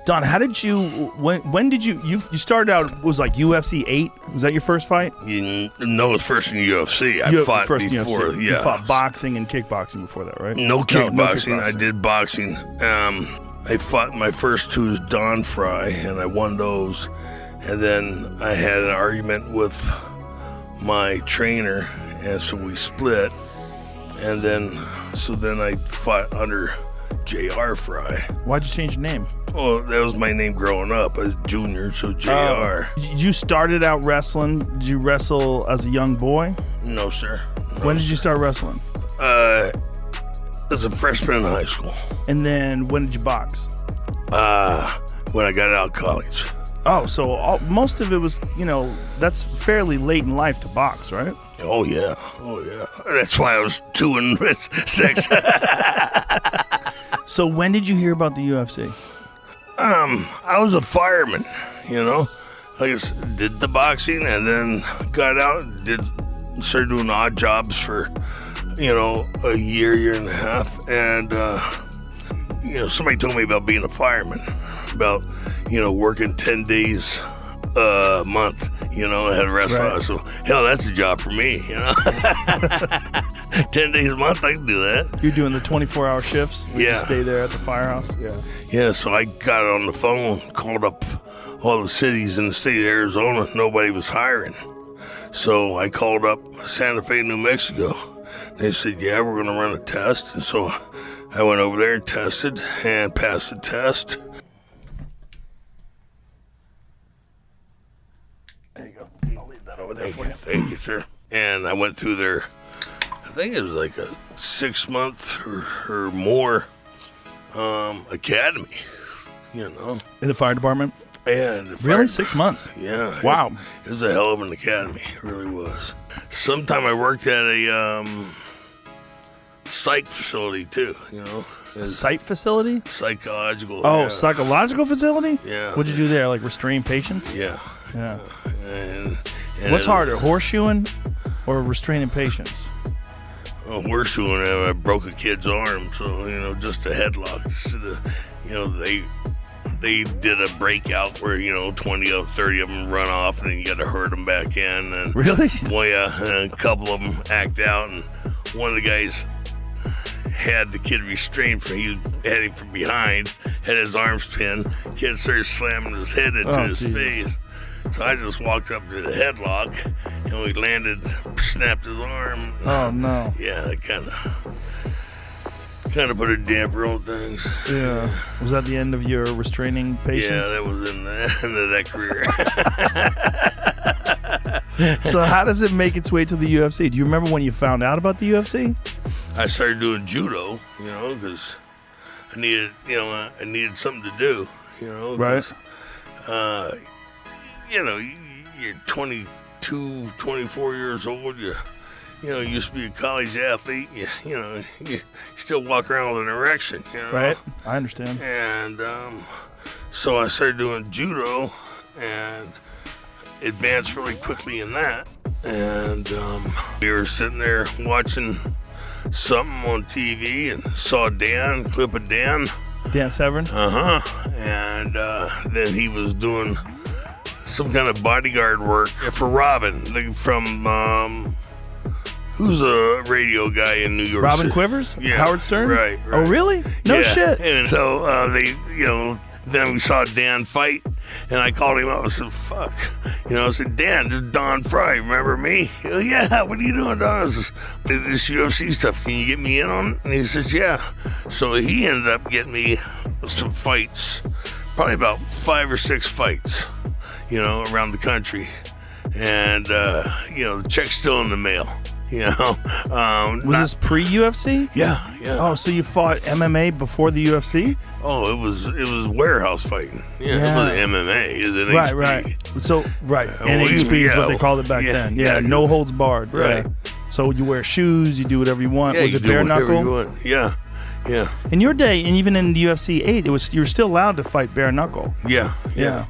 Don, how did you? When did you started out? Was like UFC 8? Was that your first fight? No, it was first in UFC. I fought first in before. UFC. Yeah, You fought boxing and kickboxing before that, right? No kickboxing. No kickboxing. I did boxing. I fought my first two as Don Frye, and I won those. And then I had an argument with my trainer, and so we split. And then I fought under J.R. Frye. Why'd you change your name? Well, that was my name growing up as junior, so J.R. You started out wrestling. Did you wrestle as a young boy? No, sir. No. When did you start wrestling? As a freshman in high school. And then when did you box? When I got out of college. Oh, so most of it was, that's fairly late in life to box, right? Oh, yeah. That's why I was 2 and 6. So when did you hear about the UFC? I was a fireman, I just did the boxing and then got out and started doing odd jobs for, a year and a half. And, somebody told me about being a fireman, about, working 10 days a month, I had a restaurant. Right. So, hell, that's a job for me, 10 days a month, I can do that. You're doing the 24-hour shifts? Yeah. You stay there at the firehouse? Yeah. Yeah, so I got on the phone, called up all the cities in the state of Arizona. Nobody was hiring. So I called up Santa Fe, New Mexico. They said, yeah, we're going to run a test. And so I went over there and tested and passed the test. There you go. I'll leave that over there for you. Thank you, sir. And I went through their, I think it was like a 6-month or more academy, In the fire department? Yeah. Really? 6 months? Yeah. Wow. It was a hell of an academy. It really was. Sometime I worked at a psych facility too, A psych facility? Psychological. Oh, yeah. Psychological facility? Yeah. What'd you do there? Like restrain patients? Yeah. Yeah. And what's harder, horseshoeing or restraining patients? Horseshoeing, I broke a kid's arm, so, just a headlock. They did a breakout where, 20 of 30 of them run off, and then you got to herd them back in. And, really? Well, yeah, and a couple of them act out, and one of the guys had the kid restrained he had him from behind, had his arms pinned. Kid started slamming his head into his face. So I just walked up to the headlock, and we landed, snapped his arm. Oh, no. Yeah, it kind of put a damper on things. Yeah. Was that the end of your restraining patients? Yeah, that was in the end of that career. So how does it make its way to the UFC? Do you remember when you found out about the UFC? I started doing judo, because I needed something to do, Right. You're 22, 24 years old, you used to be a college athlete, you still walk around with an erection, Right, I understand. And so I started doing judo and advanced really quickly in that. And we were sitting there watching something on TV and saw a clip of Dan. Dan Severn? Uh-huh. And then he was doing some kind of bodyguard work for Robin, from who's a radio guy in New York Robin City. Quivers? Yeah. Howard Stern? Right. Oh, really? No shit. And so then we saw Dan fight, and I called him up and said, fuck. I said, Dan, this is Don Frye, remember me? He goes, yeah, what are you doing, Don? I said, this UFC stuff, can you get me in on it? And he says, yeah. So he ended up getting me some fights, probably about 5 or 6 fights, around the country. And, the check's still in the mail. Was this pre-UFC? Yeah. Oh, so you fought MMA before the UFC? Oh, it was warehouse fighting. Yeah. It was MMA. It was NHB. Right. So, NHB is what they called it back then. Yeah, no holds barred. Right. So you wear shoes, you do whatever you want. Yeah, was it bare knuckle? Yeah. In your day, and even in the UFC 8, you were still allowed to fight bare knuckle. Yeah.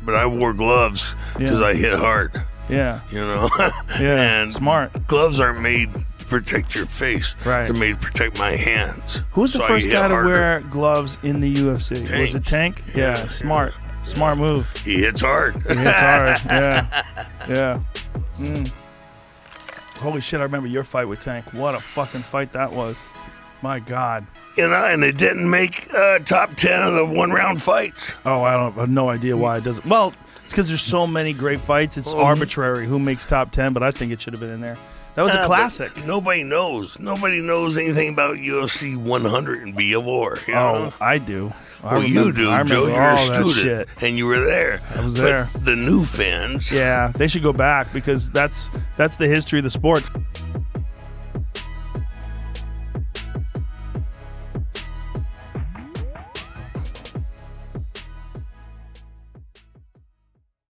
But I wore gloves because I hit hard. Yeah. Yeah, and smart. Gloves aren't made to protect your face. Right. They're made to protect my hands. Who was the first guy to wear gloves in the UFC? Tank. Was it Tank? Yeah, smart. Smart move. He hits hard. He hits hard. Yeah. Holy shit! I remember your fight with Tank. What a fucking fight that was. My God. And it didn't make top 10 of the one-round fights. Oh, I have no idea why it doesn't. Well, it's because there's so many great fights. It's arbitrary who makes top 10, but I think it should have been in there. That was a classic. Nobody knows. Nobody knows anything about UFC 100 and Be a War. You know? I do. You do, Joe. You're a student, and you were there. I was there. The new fans. Yeah, they should go back because that's the history of the sport.